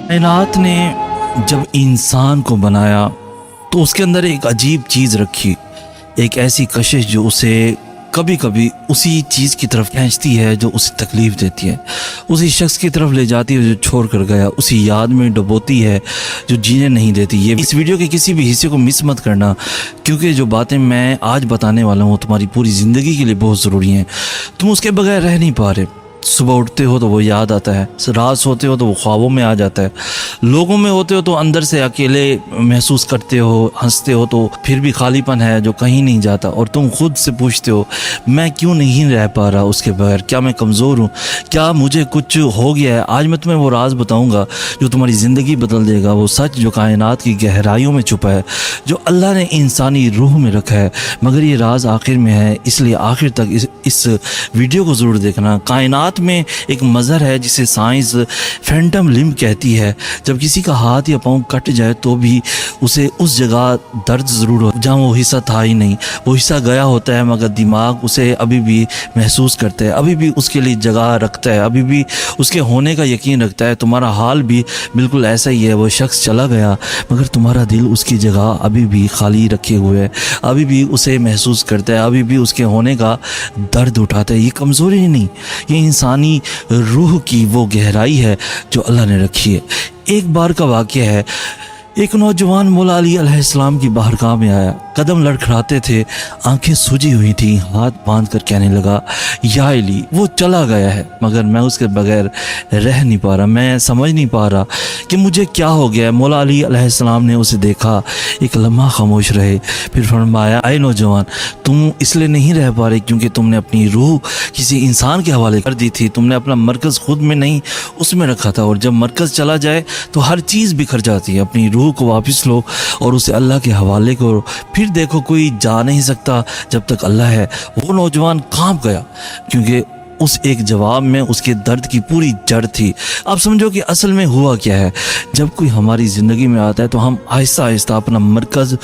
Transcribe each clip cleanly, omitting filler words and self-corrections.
कायनात ने जब इंसान को बनाया तो उसके अंदर एक अजीब चीज़ रखी, एक ऐसी कशिश जो उसे कभी कभी उसी चीज़ की तरफ खींचती है जो उसे तकलीफ़ देती है, उसी शख्स की तरफ ले जाती है जो छोड़ कर गया, उसी याद में डुबोती है जो जीने नहीं देती। ये इस वीडियो के किसी भी हिस्से को मिस मत करना, क्योंकि जो बातें मैं आज बताने वाला हूँ तुम्हारी पूरी ज़िंदगी के लिए बहुत ज़रूरी हैं। तुम उसके बगैर रह नहीं पा रहे। सुबह उठते हो तो वो याद आता है, रात सोते हो तो वो ख्वाबों में आ जाता है, लोगों में होते हो तो अंदर से अकेले महसूस करते हो, हंसते हो तो फिर भी खालीपन है जो कहीं नहीं जाता, और तुम खुद से पूछते हो मैं क्यों नहीं रह पा रहा उसके बगैर, क्या मैं कमज़ोर हूँ, क्या मुझे कुछ हो गया है। आज मैं तुम्हें वो राज बताऊँगा जो तुम्हारी ज़िंदगी बदल देगा, वो सच जो कायनात की गहराइयों में छुपा है, जो अल्लाह ने इंसानी रूह में रखा है, मगर ये राज आखिर में है, इसलिए आखिर तक इस वीडियो को ज़रूर देखना। कायनात में एक मज़हर है जिसे साइंस फैंटम लिम्ब कहती है। जब किसी का हाथ या पाँव कट जाए तो भी उसे उस जगह दर्द ज़रूर हो जहाँ वो हिस्सा था ही नहीं, वो हिस्सा गया होता है, मगर दिमाग उसे अभी भी महसूस करता है, अभी भी उसके लिए जगह रखता है, अभी भी उसके होने का यकीन रखता है। तुम्हारा हाल भी बिल्कुल ऐसा ही है। वो शख्स चला गया मगर तुम्हारा दिल उसकी जगह अभी भी खाली रखे हुए है, अभी भी उसे महसूस करता है, अभी भी उसके होने का दर्द उठाता है। ये कमज़ोरी नहीं, ये इंसानी रूह की वो गहराई है जो अल्लाह ने रखी है। एक बार का वाक़या है, एक नौजवान मौला अली अलैहिस्सलाम की बारगाह में आया, कदम लड़खड़ाते थे, आंखें सूजी हुई थी, हाथ बांध कर कहने लगा या अली वो चला गया है मगर मैं उसके बगैर रह नहीं पा रहा, मैं समझ नहीं पा रहा कि मुझे क्या हो गया है। मौला अली अलैहिस्सलाम ने उसे देखा, एक लम्हा खामोश रहे, फिर फरमाया आए नौजवान, तुम इसलिए नहीं रह पा रहे क्योंकि तुमने अपनी रूह किसी इंसान के हवाले कर दी थी, तुमने अपना मरकज़ खुद में नहीं उसमें रखा था, और जब मरकज़ चला जाए तो हर चीज़ बिखर जाती है। अपनी रूह को वापस लो और उसे अल्लाह के हवाले करो, फिर देखो कोई जा नहीं सकता जब तक अल्लाह है। वो नौजवान कांप गया क्योंकि उस एक जवाब में उसके दर्द की पूरी जड़ थी। आप समझो कि असल में हुआ क्या है। जब कोई हमारी ज़िंदगी में आता है तो हम आहिस्ता आहिस्ता अपना मरकज़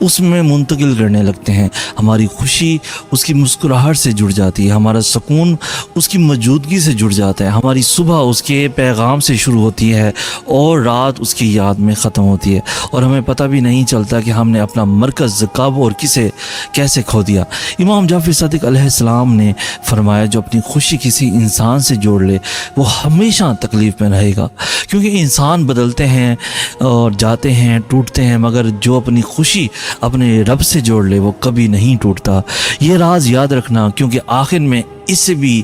उसमें मुंतकिल करने लगते हैं। हमारी खुशी उसकी मुस्कुराहट से जुड़ जाती है, हमारा सुकून उसकी मौजूदगी से जुड़ जाता है, हमारी सुबह उसके पैगाम से शुरू होती है और रात उसकी याद में ख़त्म होती है, और हमें पता भी नहीं चलता कि हमने अपना मरकज़ कब और किसे कैसे खो दिया। इमाम जाफ़र सादिक अलैहिस्सलाम ने फरमाया जो अपनी खुशी किसी इंसान से जोड़ ले वो हमेशा तकलीफ में रहेगा, क्योंकि इंसान बदलते हैं और जाते हैं, टूटते हैं, मगर जो अपनी खुशी अपने रब से जोड़ ले वो कभी नहीं टूटता। ये राज याद रखना, क्योंकि आखिर में इससे भी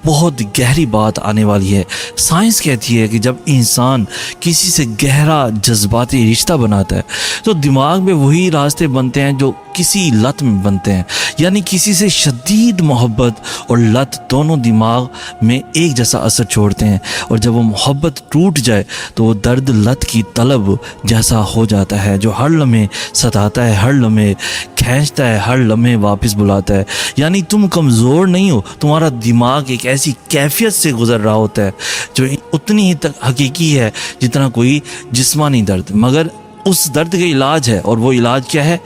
बहुत गहरी बात आने वाली है। साइंस कहती है कि जब इंसान किसी से गहरा जज्बाती रिश्ता बनाता है तो दिमाग में वही रास्ते बनते हैं जो किसी लत में बनते हैं, यानी किसी से शदीद मोहब्बत और लत दोनों दिमाग में एक जैसा असर छोड़ते हैं, और जब वो मोहब्बत टूट जाए तो वो दर्द लत की तलब जैसा हो जाता है जो हर लम्हे सताता है, हर लम्हे खींचता है, हर लम्हे वापस बुलाता है। यानी तुम कमज़ोर नहीं हो, तुम्हारा दिमाग एक ऐसी कैफियत से गुजर रहा होता है जो उतनी ही तक हकीकी है जितना कोई जिस्मानी दर्द, मगर उस दर्द का इलाज है, और वो इलाज क्या है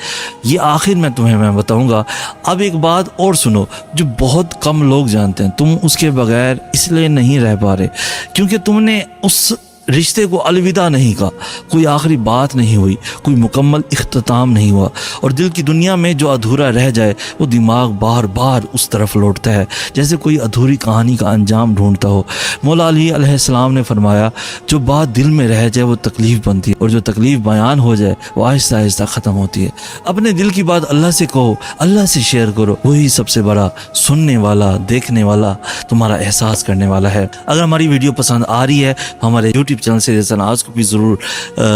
ये आखिर में तुम्हें मैं बताऊंगा। अब एक बात और सुनो जो बहुत कम लोग जानते हैं, तुम उसके बगैर इसलिए नहीं रह पा रहे क्योंकि तुमने उस रिश्ते को अलविदा नहीं कहा, कोई आखिरी बात नहीं हुई, कोई मुकम्मल इख्तिताम नहीं हुआ, और दिल की दुनिया में जो अधूरा रह जाए वो दिमाग बार बार उस तरफ लौटता है जैसे कोई अधूरी कहानी का अंजाम ढूंढता हो। मौला अली अलैहिस्सलाम ने फरमाया जो बात दिल में रह जाए वो तकलीफ़ बनती है, और जो तकलीफ़ बयान हो जाए वो आहिस्ता आहिस्ता ख़त्म होती है। अपने दिल की बात अल्लाह से कहो, अल्लाह से शेयर करो, वही सबसे बड़ा सुनने वाला, देखने वाला, तुम्हारा एहसास करने वाला है। अगर हमारी वीडियो पसंद आ रही है हमारे यूट्यूब चैनल से आज को भी ज़रूर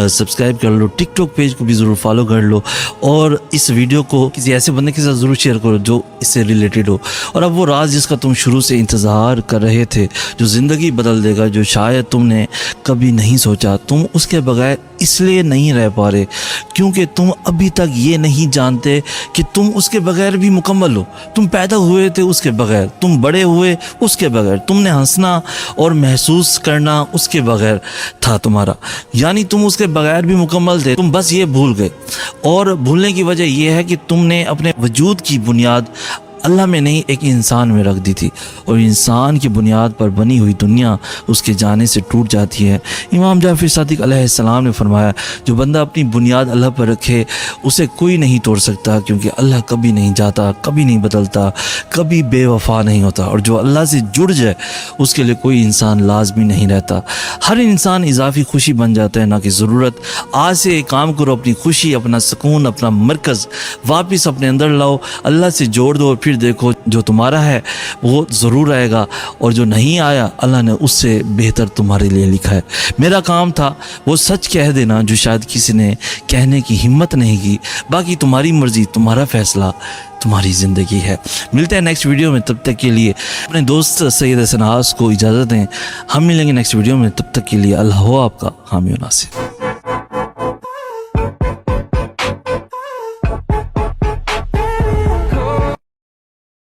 सब्सक्राइब कर लो, टिकटॉक पेज को भी ज़रूर फॉलो कर लो, और इस वीडियो को किसी ऐसे बंदे के साथ ज़रूर शेयर करो जो इससे रिलेटेड हो। और अब वो राज जिसका तुम शुरू से इंतज़ार कर रहे थे, जो ज़िंदगी बदल देगा, जो शायद तुमने कभी नहीं सोचा, तुम उसके बगैर इसलिए नहीं रह पा रहे क्योंकि तुम अभी तक ये नहीं जानते कि तुम उसके बगैर भी मुकम्मल हो। तुम पैदा हुए थे उसके बगैर, तुम बड़े हुए उसके बगैर, तुमने हंसना और महसूस करना उसके बगैर था तुम्हारा, यानी तुम उसके बगैर भी मुकम्मल थे, तुम बस ये भूल गए। और भूलने की वजह यह है कि तुमने अपने वजूद की बुनियाद اللہ میں نہیں ایک انسان میں رکھ دی تھی، اور انسان کی بنیاد پر بنی ہوئی دنیا اس کے جانے سے ٹوٹ جاتی ہے۔ امام جعفر صادق علیہ السلام نے فرمایا جو بندہ اپنی بنیاد اللہ پر رکھے اسے کوئی نہیں توڑ سکتا، کیونکہ اللہ کبھی نہیں جاتا، کبھی نہیں بدلتا، کبھی بے وفا نہیں ہوتا، اور جو اللہ سے جڑ جائے اس کے لیے کوئی انسان لازمی نہیں رہتا۔ ہر انسان اضافی خوشی بن جاتا ہے، نہ کہ ضرورت۔ آج سے ایک کام کرو، اپنی خوشی، اپنا سکون، اپنا مرکز واپس اپنے اندر لاؤ، اللہ سے جوڑ دو، اور پھر دیکھو جو تمہارا ہے وہ ضرور آئے گا، اور جو نہیں آیا اللہ نے اس سے بہتر تمہارے لیے لکھا ہے۔ میرا کام تھا وہ سچ کہہ دینا جو شاید کسی نے کہنے کی ہمت نہیں کی، باقی تمہاری مرضی، تمہارا فیصلہ، تمہاری زندگی ہے۔ ملتے ہیں نیکسٹ ویڈیو میں، تب تک کے لیے اپنے دوست سید حسن آس کو اجازت دیں، ہم ملیں گے نیکسٹ ویڈیو میں، تب تک کے لیے اللہ ہو آپ کا حامی و ناصر۔